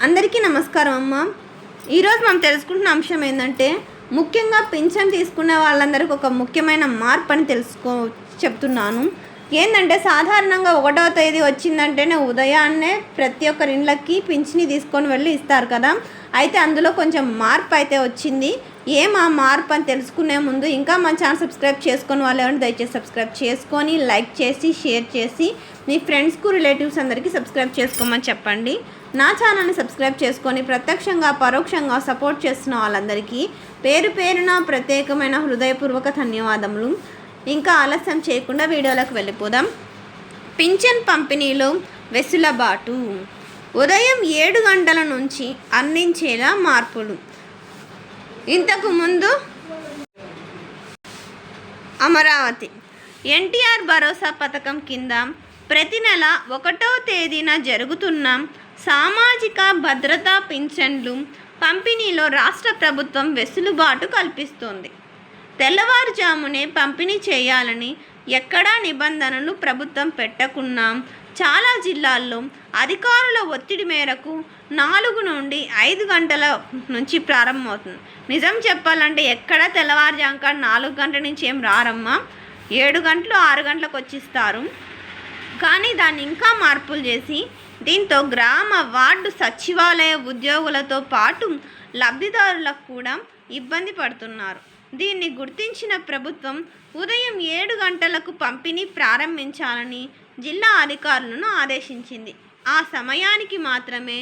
అందరికీ నమస్కారం అమ్మ. ఈరోజు మనం తెలుసుకుంటున్న అంశం ఏంటంటే ముఖ్యంగా పింఛన్ తీసుకునే వాళ్ళందరికీ ఒక ముఖ్యమైన మార్పు అని చెప్తున్నాను. ఏంటంటే సాధారణంగా 1వ తేదీ వచ్చిందంటేనే ఉదయాన్నే ప్రతి ఒక్కరి ఇళ్ళకి పింఛని తీసుకొని వెళ్ళి ఇస్తారు కదా. అయితే అందులో కొంచెం మార్పు అయితే వచ్చింది. ఆ మార్పు అని తెలుసుకునే ముందు ఇంకా మన ఛానల్ సబ్స్క్రైబ్ చేసుకొని వాళ్ళు ఎవరైనా దయచేసి సబ్స్క్రైబ్ చేసుకొని లైక్ చేసి షేర్ చేసి మీ ఫ్రెండ్స్కు రిలేటివ్స్ అందరికీ సబ్స్క్రైబ్ చేసుకోమని చెప్పండి. నా ఛానల్ని సబ్స్క్రైబ్ చేసుకొని ప్రత్యక్షంగా పరోక్షంగా సపోర్ట్ చేస్తున్న వాళ్ళందరికీ పేరు పేరున ప్రత్యేకమైన హృదయపూర్వక ధన్యవాదములు. ఇంకా ఆలస్యం చేయకుండా వీడియోలోకి వెళ్ళిపోదాం. పింఛన్ పంపిణీలో వెసులుబాటు ఉదయం 7 గంటల నుంచి అందించేలా మార్పులు. ఇంతకు ముందు అమరావతి ఎన్టీఆర్ భరోసా పథకం కింద ప్రతి నెల 1వ తేదీన జరుగుతున్న సామాజిక భద్రతా పింఛన్లు పంపిణీలో రాష్ట్ర ప్రభుత్వం వెసులుబాటు కల్పిస్తోంది. తెల్లవారుజామునే పంపిణీ చేయాలని ఎక్కడా నిబంధనలు ప్రభుత్వం పెట్టకున్నా చాలా జిల్లాల్లో అధికారుల ఒత్తిడి మేరకు 4 నుండి 5 గంటల నుంచి ప్రారంభమవుతుంది. నిజం చెప్పాలంటే ఎక్కడ తెల్లవారుజామున 4 గంటల నుంచి ఏం రారమ్మా, 7 గంటలు 6 గంటలకు వచ్చిస్తారు. కానీ దాన్ని ఇంకా మార్పులు చేసి దీంతో గ్రామ వార్డు సచివాలయ ఉద్యోగులతో పాటు లబ్ధిదారులకు కూడా ఇబ్బంది పడుతున్నారు. దీన్ని గుర్తించిన ప్రభుత్వం ఉదయం 7 గంటలకు పంపిణీ ప్రారంభించాలని జిల్లా అధికారులను ఆదేశించింది. ఆ సమయానికి మాత్రమే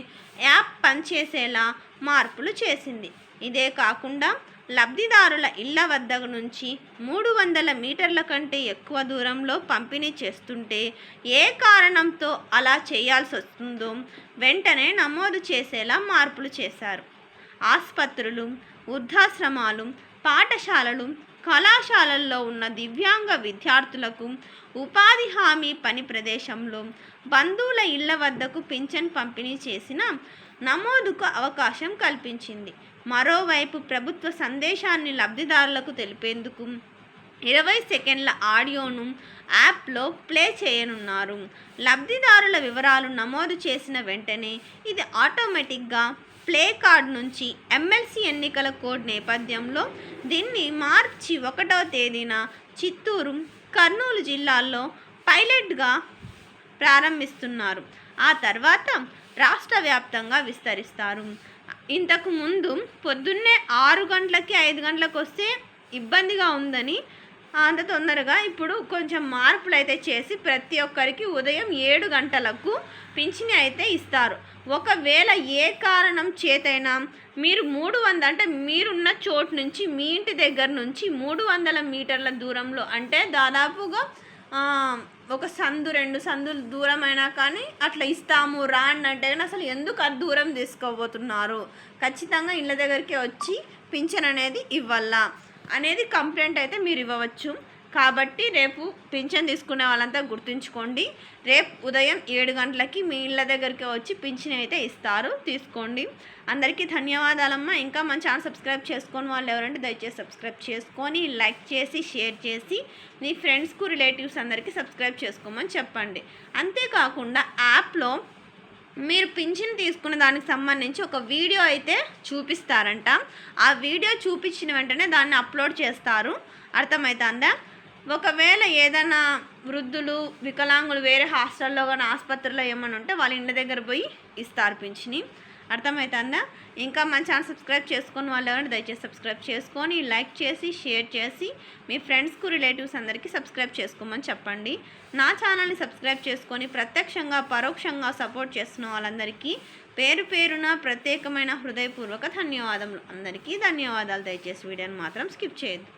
యాప్ పనిచేసేలా మార్పులు చేసింది. ఇదే కాకుండా లబ్ధిదారుల ఇళ్ల వద్ద నుంచి 300 మీటర్ల కంటే ఎక్కువ దూరంలో పంపిణీ చేస్తుంటే ఏ కారణంతో అలా చేయాల్సి వస్తుందో వెంటనే నమోదు చేసేలా మార్పులు చేశారు. ఆసుపత్రులు, వృద్ధాశ్రమాలు, పాఠశాలలు, కళాశాలల్లో ఉన్న దివ్యాంగ విద్యార్థులకు ఉపాధి హామీ పని ప్రదేశంలో బంధువుల ఇళ్ల వద్దకు పింఛన్ పంపిణీ చేసిన నమోదుకు అవకాశం కల్పించింది. మరోవైపు ప్రభుత్వ సందేశాన్ని లబ్ధిదారులకు తెలిపేందుకు 20 సెకండ్ల ఆడియోను యాప్లో ప్లే చేయనున్నారు. లబ్ధిదారుల వివరాలు నమోదు చేసిన వెంటనే ఇది ఆటోమేటిక్గా ప్లే కార్డ్ నుంచి ఎమ్మెల్సీ ఎన్నికల కోడ్ నేపథ్యంలో దీన్ని మార్చి 1వ తేదీన చిత్తూరు, కర్నూలు జిల్లాల్లో పైలట్గా ప్రారంభిస్తున్నారు. ఆ తర్వాత రాష్ట్ర వ్యాప్తంగా విస్తరిస్తారు. ఇంతకు ముందు పొద్దున్నే 6 గంటలకి 5 గంటలకు వస్తే ఇబ్బందిగా ఉందని అంత తొందరగా ఇప్పుడు కొంచెం మార్పులు అయితే చేసి ప్రతి ఒక్కరికి ఉదయం 7 గంటలకు పింఛని అయితే ఇస్తారు. ఒకవేళ ఏ కారణం చేతైనా మీరు 300 అంటే మీరున్న చోటు నుంచి మీ ఇంటి దగ్గర నుంచి 300 మీటర్ల దూరంలో అంటే దాదాపుగా ఒక సందు 2 సందులు దూరం అయినా కానీ అట్లా ఇస్తాము రాండి అంటే కానీ అసలు ఎందుకు అది దూరం తీసుకోబోతున్నారు, ఖచ్చితంగా ఇళ్ళ దగ్గరికి వచ్చి పింఛన్ అనేది ఇవ్వాలా అనేది కంప్లైంట్ అయితే మీరు ఇవ్వవచ్చు. కాబట్టి రేపు పింఛన్ తీసుకునే వాళ్ళంతా గుర్తుంచుకోండి. రేపు ఉదయం 7 గంటలకి మీ ఇళ్ళ దగ్గరికి వచ్చి పింఛన్ అయితే ఇస్తారు, తీసుకోండి. అందరికీ ధన్యవాదాలమ్మా. ఇంకా మన ఛానల్ సబ్స్క్రైబ్ చేసుకొని వాళ్ళు ఎవరంటే దయచేసి సబ్స్క్రైబ్ చేసుకొని లైక్ చేసి షేర్ చేసి మీ ఫ్రెండ్స్కు రిలేటివ్స్ అందరికీ సబ్స్క్రైబ్ చేసుకోమని చెప్పండి. అంతేకాకుండా యాప్లో మీరు పింఛన్ తీసుకున్న దానికి సంబంధించి ఒక వీడియో అయితే చూపిస్తారంట. ఆ వీడియో చూపించిన వెంటనే దాన్ని అప్లోడ్ చేస్తారు. అర్థమవుతుందా? ఒకవేళ ఏదైనా వృద్ధులు, వికలాంగులు వేరే హాస్టల్లో కానీ ఆసుపత్రిలో ఏమైనా ఉంటే వాళ్ళ ఇంటి దగ్గర పోయి ఇస్తారు పింఛని. అర్థమవుతుందా? ఇంకా మన ఛానల్ సబ్స్క్రైబ్ చేసుకొని వాళ్ళు ఎవరైనా దయచేసి సబ్స్క్రైబ్ చేసుకొని లైక్ చేసి షేర్ చేసి మీ ఫ్రెండ్స్కు రిలేటివ్స్ అందరికీ సబ్స్క్రైబ్ చేసుకోమని చెప్పండి. నా ఛానల్ని సబ్స్క్రైబ్ చేసుకొని ప్రత్యక్షంగా పరోక్షంగా సపోర్ట్ చేస్తున్న వాళ్ళందరికీ పేరు పేరున ప్రత్యేకమైన హృదయపూర్వక ధన్యవాదములు. అందరికీ ధన్యవాదాలు. దయచేసి వీడియోని మాత్రం స్కిప్ చేయొద్దు.